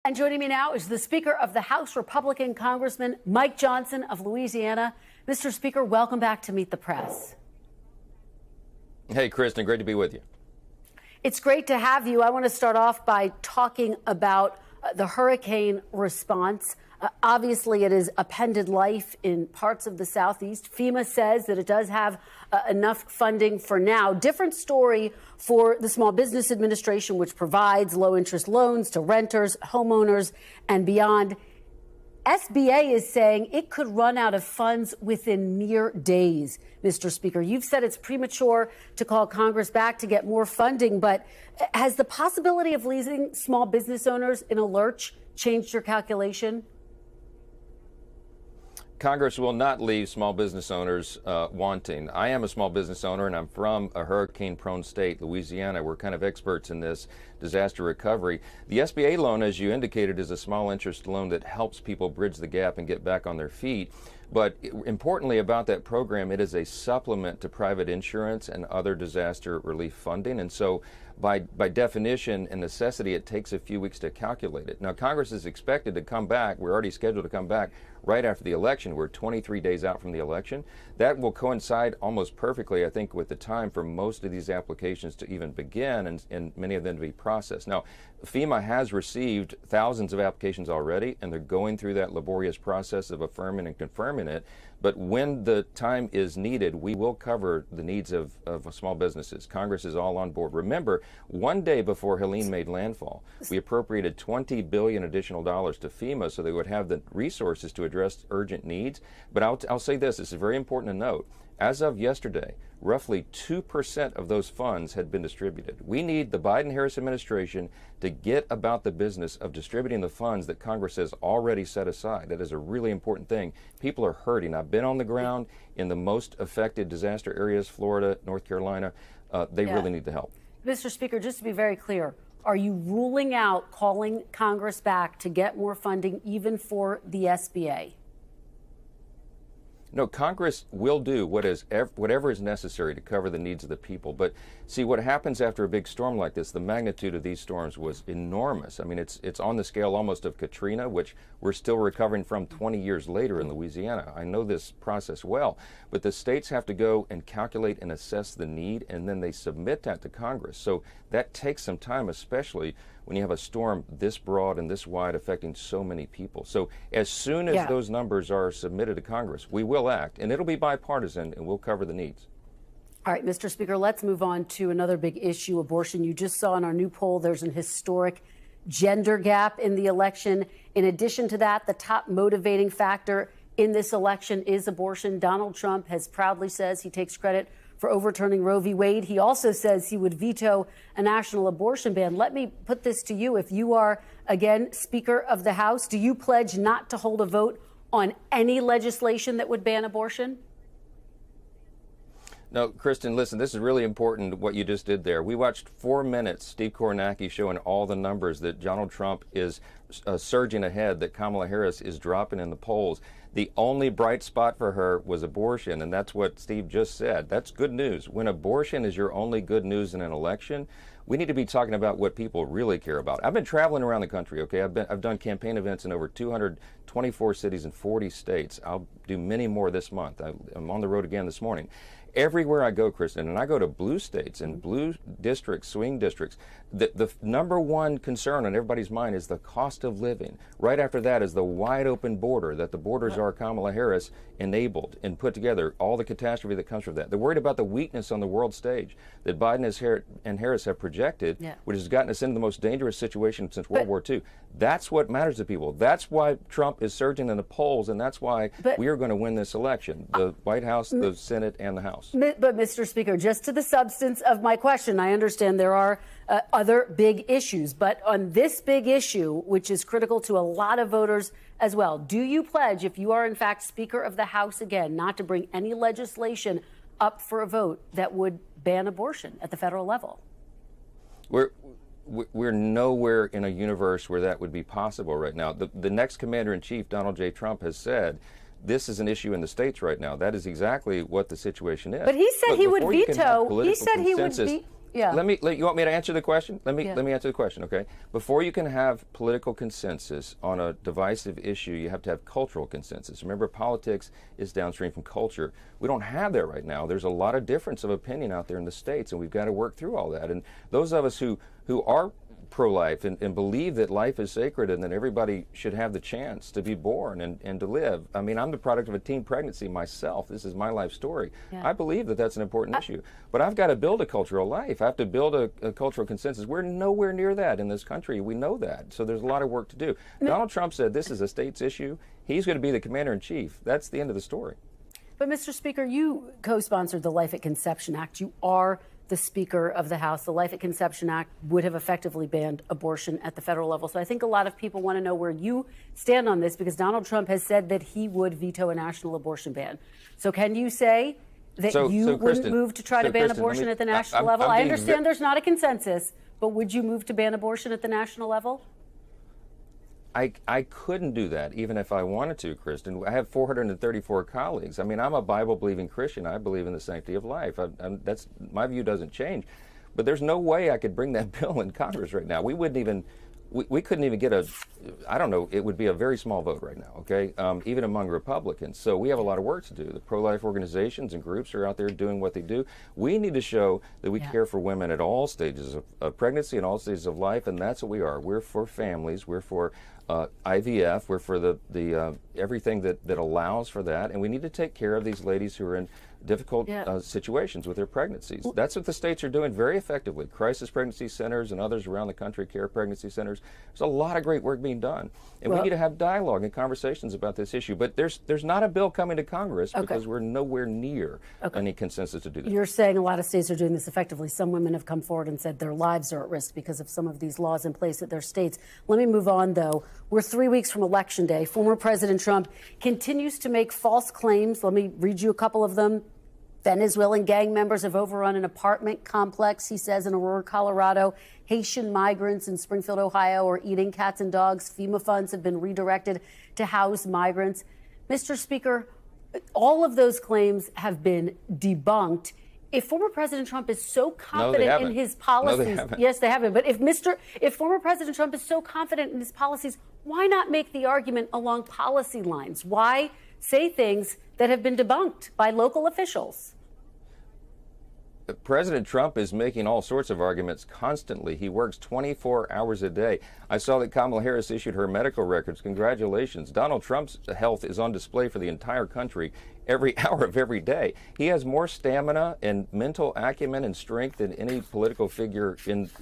And joining me now is the Speaker of the House, Republican Congressman Mike Johnson of Louisiana. Mr. Speaker, welcome back to Meet the Press. Hey, Kristen, great to be with you. It's great to have you. I want to start off by talking about the hurricane response. Obviously, it has upended life in parts of the Southeast. FEMA says that it does have enough funding for now. Different story for the Small Business Administration, which provides low-interest loans to renters, homeowners, and beyond. SBA is saying it could run out of funds within mere days. Mr. Speaker, you've said it's premature to call Congress back to get more funding, but has the possibility of leaving small business owners in a lurch changed your calculation? Congress will not leave small business owners wanting. I am a small business owner, and I'm from a hurricane-prone state, Louisiana. We're kind of experts in this disaster recovery. The SBA loan, as you indicated, is a small interest loan that helps people bridge the gap and get back on their feet. But importantly about that program, it is a supplement to private insurance and other disaster relief funding. And so by definition and necessity, it takes a few weeks to calculate it. Now, Congress is expected to come back. We're already scheduled to come back right after the election. We're 23 days out from the election. That will coincide almost perfectly, I think, with the time for most of these applications to even begin and many of them to be processed. Now, FEMA has received thousands of applications already, and they're going through that laborious process of affirming and confirming it. But when the time is needed, we will cover the needs of small businesses. Congress is all on board. Remember, one day before Helene made landfall, we appropriated $20 billion additional dollars to FEMA so they would have the resources to address urgent needs. But I'll say this is very important to note. As of yesterday, roughly 2% of those funds had been distributed. We need the Biden-Harris administration to get about the business of distributing the funds that Congress has already set aside. That is a really important thing. People are hurting. I've been on the ground in the most affected disaster areas, Florida, North Carolina. They really need the help. Mr. Speaker, just to be very clear, are you ruling out calling Congress back to get more funding even for the SBA? No, Congress will do whatever is necessary to cover the needs of the people. But see, what happens after a big storm like this, the magnitude of these storms was enormous. I mean, it's on the scale almost of Katrina, which we're still recovering from 20 years later in Louisiana. I know this process well, but the states have to go and calculate and assess the need, and then they submit that to Congress. So that takes some time, especially when you have a storm this broad and this wide affecting so many people. So as soon as those numbers are submitted to Congress, we will act, and it'll be bipartisan, and we'll cover the needs. All right, Mr. Speaker, let's move on to another big issue, abortion. You just saw in our new poll there's an historic gender gap in the election. In addition to that, the top motivating factor in this election is abortion. Donald Trump has proudly says he takes credit for overturning Roe v. Wade. He also says he would veto a national abortion ban. Let me put this to you. If you are, again, Speaker of the House, do you pledge not to hold a vote on any legislation that would ban abortion? No, Kristen, listen, this is really important what you just did there. We watched 4 minutes, Steve Kornacki showing all the numbers that Donald Trump is surging ahead, that Kamala Harris is dropping in the polls. The only bright spot for her was abortion, and that's what Steve just said. That's good news. When abortion is your only good news in an election, we need to be talking about what people really care about. I've been traveling around the country, okay? I've done campaign events in over 224 cities in 40 states. I'll do many more this month. I'm on the road again this morning. Everywhere I go, Kristen, and I go to blue states and blue districts, swing districts, the number one concern on everybody's mind is the cost of living. Right after that is the wide open border, that the borders are Kamala Harris enabled and put together, all the catastrophe that comes from that. They're worried about the weakness on the world stage that Biden and Harris have projected, which has gotten us into the most dangerous situation since World War II. That's what matters to people. That's why Trump is surging in the polls, and that's why we are going to win this election, the White House, the Senate, and the House. But, Mr. Speaker, just to the substance of my question, I understand there are other big issues, but on this big issue, which is critical to a lot of voters as well, do you pledge, if you are in fact Speaker of the House again, not to bring any legislation up for a vote that would ban abortion at the federal level? We're nowhere in a universe where that would be possible right now. The next commander-in-chief, Donald J. Trump, has said this is an issue in the states right now. That is exactly what the situation is. But he said he would veto. He said he would Yeah. You want me to answer the question? Let me Yeah. answer the question, okay? Before you can have political consensus on a divisive issue, you have to have cultural consensus. Remember, politics is downstream from culture. We don't have that right now. There's a lot of difference of opinion out there in the states, and we've got to work through all that. And those of us who are pro-life and believe that life is sacred and that everybody should have the chance to be born and to live. I mean, I'm the product of a teen pregnancy myself. This is my life story. Yeah. I believe that that's an important issue. But I've got to build a cultural life. I have to build a cultural consensus. We're nowhere near that in this country. We know that. So there's a lot of work to do. Donald Trump said this is a state's issue. He's going to be the commander-in-chief. That's the end of the story. But, Mr. Speaker, you co-sponsored the Life at Conception Act. You are the Speaker of the House. The Life at Conception Act would have effectively banned abortion at the federal level. So I think a lot of people want to know where you stand on this, because Donald Trump has said that he would veto a national abortion ban. So can you say that you wouldn't move to try to ban abortion at the national level? I understand there's not a consensus, but would you move to ban abortion at the national level? I couldn't do that even if I wanted to, Kristen. I have 434 colleagues. I mean, I'm a Bible-believing Christian. I believe in the sanctity of life. That's my view doesn't change. But there's no way I could bring that bill in Congress right now. We couldn't even get I don't know, it would be a very small vote right now, okay, even among Republicans. So we have a lot of work to do. The pro-life organizations and groups are out there doing what they do. We need to show that we care for women at all stages of pregnancy and all stages of life, and that's what we are. We're for families. We're for IVF. We're for the everything that allows for that, and we need to take care of these ladies who are in difficult situations with their pregnancies. That's what the states are doing very effectively. Crisis pregnancy centers and others around the country, care pregnancy centers. There's a lot of great work being done, and we need to have dialogue and conversations about this issue. But there's not a bill coming to Congress because we're nowhere near any consensus to do that. You're saying a lot of states are doing this effectively. Some women have come forward and said their lives are at risk because of some of these laws in place at their states. Let me move on, though. We're 3 weeks from Election Day. Former President Trump continues to make false claims. Let me read you a couple of them. Venezuelan gang members have overrun an apartment complex, he says, in Aurora, Colorado. Haitian migrants in Springfield, Ohio are eating cats and dogs. FEMA funds have been redirected to house migrants. Mr. Speaker, all of those claims have been debunked. If former President Trump is so confident in his policies, yes, they haven't. But if former President Trump is so confident in his policies, why not make the argument along policy lines? Why say things that have been debunked by local officials? President Trump is making all sorts of arguments constantly. He works 24 hours a day. I saw that Kamala Harris issued her medical records. Congratulations. Donald Trump's health is on display for the entire country every hour of every day. He has more stamina and mental acumen and strength than any political figure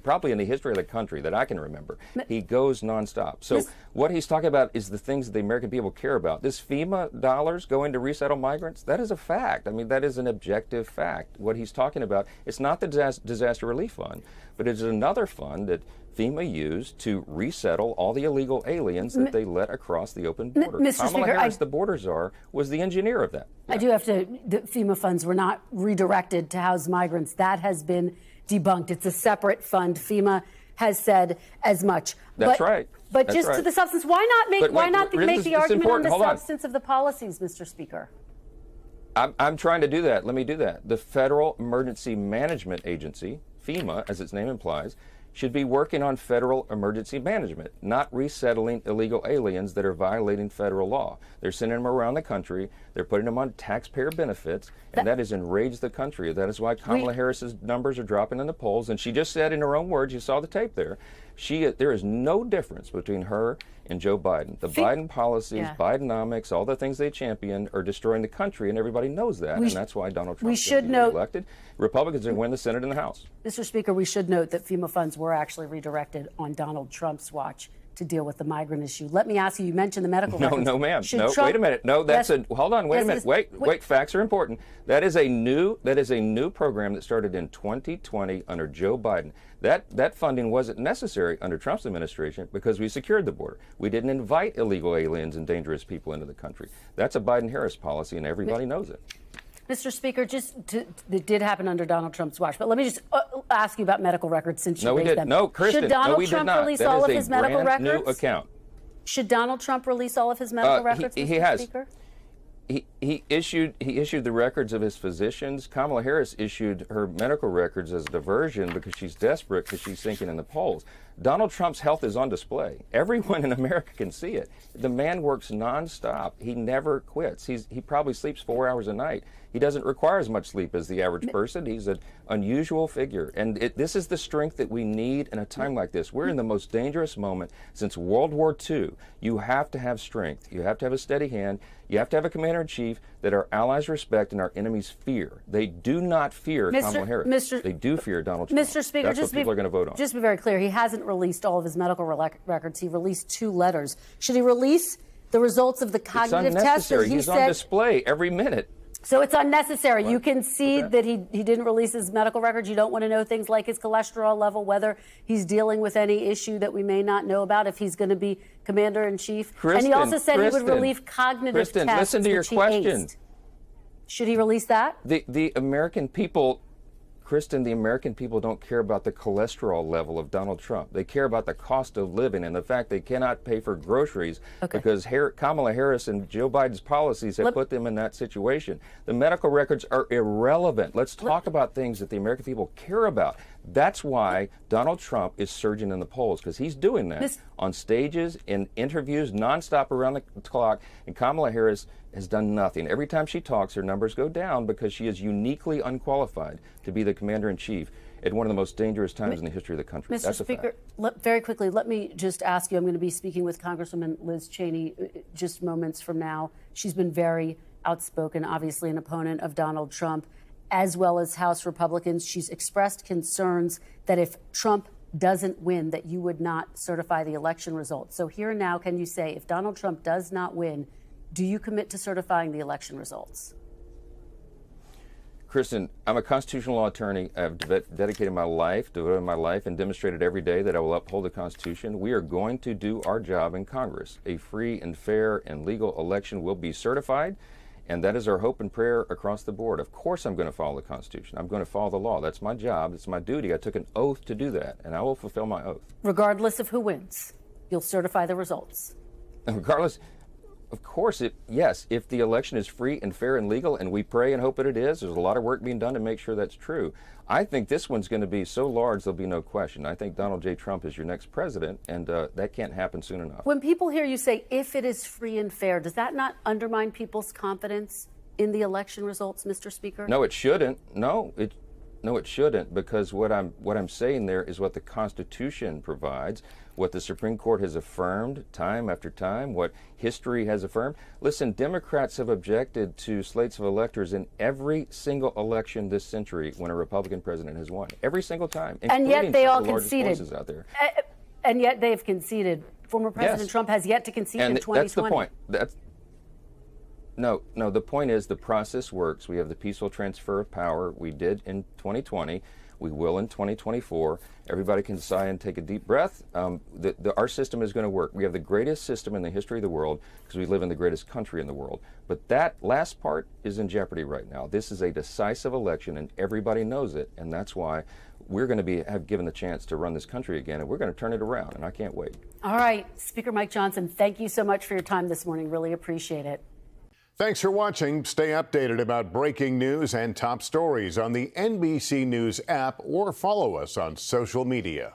probably in the history of the country that I can remember. He goes nonstop. So what he's talking about is the things that the American people care about. This FEMA dollars going to resettle migrants, that is a fact. I mean, that is an objective fact. What he's talking about, it's not the disaster relief fund, but it's another fund that FEMA used to resettle all the illegal aliens that they let across the open border. Kamala Harris, the border czar, was the engineer of that. I do have to, the FEMA funds were not redirected to house migrants. That has been debunked. It's a separate fund. FEMA has said as much. That's right. But to the substance, why not make the argument on the substance of the policies, Mr. Speaker? I'm trying to do that. Let me do that. The Federal Emergency Management Agency, FEMA, as its name implies, should be working on federal emergency management, not resettling illegal aliens that are violating federal law. They're sending them around the country. They're putting them on taxpayer benefits, and that has enraged the country. That is why Kamala Harris's numbers are dropping in the polls. And she just said in her own words, you saw the tape there, there is no difference between her and Joe Biden. The Biden policies, Bidenomics, all the things they champion are destroying the country, and everybody knows that, and that's why Donald Trump is elected. Republicans are going to win the Senate and the House. Mr. Speaker, we should note that FEMA funds were actually redirected on Donald Trump's watch to deal with the migrant issue. Let me ask you, you mentioned the medical records. No, ma'am. Wait a minute. No, that's hold on, wait a minute. Wait, facts are important. That is a new program that started in 2020 under Joe Biden. That funding wasn't necessary under Trump's administration because we secured the border. We didn't invite illegal aliens and dangerous people into the country. That's a Biden-Harris policy, and everybody knows it. Mr. Speaker, it did happen under Donald Trump's watch, but let me just ask you about medical records since you raised them. No, Kristen, should Donald Trump release all of his medical records? New account. Should Donald Trump release all of his medical records, Mr. Speaker? He issued the records of his physicians. Kamala Harris issued her medical records as a diversion because she's desperate because she's sinking in the polls. Donald Trump's health is on display. Everyone in America can see it. The man works nonstop. He never quits. He probably sleeps 4 hours a night. He doesn't require as much sleep as the average person. He's an unusual figure. And this is the strength that we need in a time like this. We're in the most dangerous moment since World War II. You have to have strength. You have to have a steady hand. You have to have a commander-in-chief that our allies respect and our enemies fear. They do not fear Kamala Harris. They do fear Donald Trump. Mr. Speaker, that's what people are going to vote on. Just to be very clear, he hasn't released all of his medical records. He released 2 letters. Should he release the results of the cognitive test? It's unnecessary. He's on display every minute. So it's unnecessary. You concede that he didn't release his medical records. You don't want to know things like his cholesterol level, whether he's dealing with any issue that we may not know about if he's going to be commander-in-chief. And he also said he would release cognitive tests. Listen to your question. Should he release that? The American people, Kristen, the American people don't care about the cholesterol level of Donald Trump. They care about the cost of living and the fact they cannot pay for groceries because Kamala Harris and Joe Biden's policies have put them in that situation. The medical records are irrelevant. Let's talk about things that the American people care about. That's why Donald Trump is surging in the polls, because he's doing that on stages, in interviews, nonstop around the clock, and Kamala Harris has done nothing. Every time she talks, her numbers go down because she is uniquely unqualified to be the commander-in-chief at one of the most dangerous times in the history of the country. Mr. Speaker, very quickly, let me just ask you, I'm going to be speaking with Congresswoman Liz Cheney just moments from now. She's been very outspoken, obviously an opponent of Donald Trump, as well as House Republicans. She's expressed concerns that if Trump doesn't win, that you would not certify the election results. So here and now, can you say, if Donald Trump does not win, do you commit to certifying the election results? Kristen, I'm a constitutional law attorney. I've dedicated my life, devoted my life, and demonstrated every day that I will uphold the Constitution. We are going to do our job in Congress. A free and fair and legal election will be certified, and that is our hope and prayer across the board. Of course I'm going to follow the Constitution. I'm going to follow the law. That's my job. It's my duty. I took an oath to do that, and I will fulfill my oath. Regardless of who wins, you'll certify the results. Regardless, of course, yes, if the election is free and fair and legal, and we pray and hope that it is, there's a lot of work being done to make sure that's true. I think this one's going to be so large, there'll be no question. I think Donald J. Trump is your next president, and that can't happen soon enough. When people hear you say, if it is free and fair, does that not undermine people's confidence in the election results, Mr. Speaker? No, it shouldn't. No, it shouldn't, because what I'm saying there is what the Constitution provides, what the Supreme Court has affirmed time after time, what history has affirmed. Listen, Democrats have objected to slates of electors in every single election this century when a Republican president has won. Every single time. And yet they all the conceded. Out there. And yet they've conceded. Former President Trump has yet to concede in 2020. That's the point. No, the point is the process works. We have the peaceful transfer of power. We did in 2020. We will in 2024. Everybody can sigh and take a deep breath. Our system is going to work. We have the greatest system in the history of the world because we live in the greatest country in the world. But that last part is in jeopardy right now. This is a decisive election, and everybody knows it. And that's why we're going to have given the chance to run this country again, and we're going to turn it around. And I can't wait. All right, Speaker Mike Johnson, thank you so much for your time this morning. Really appreciate it. Thanks for watching. Stay updated about breaking news and top stories on the NBC News app or follow us on social media.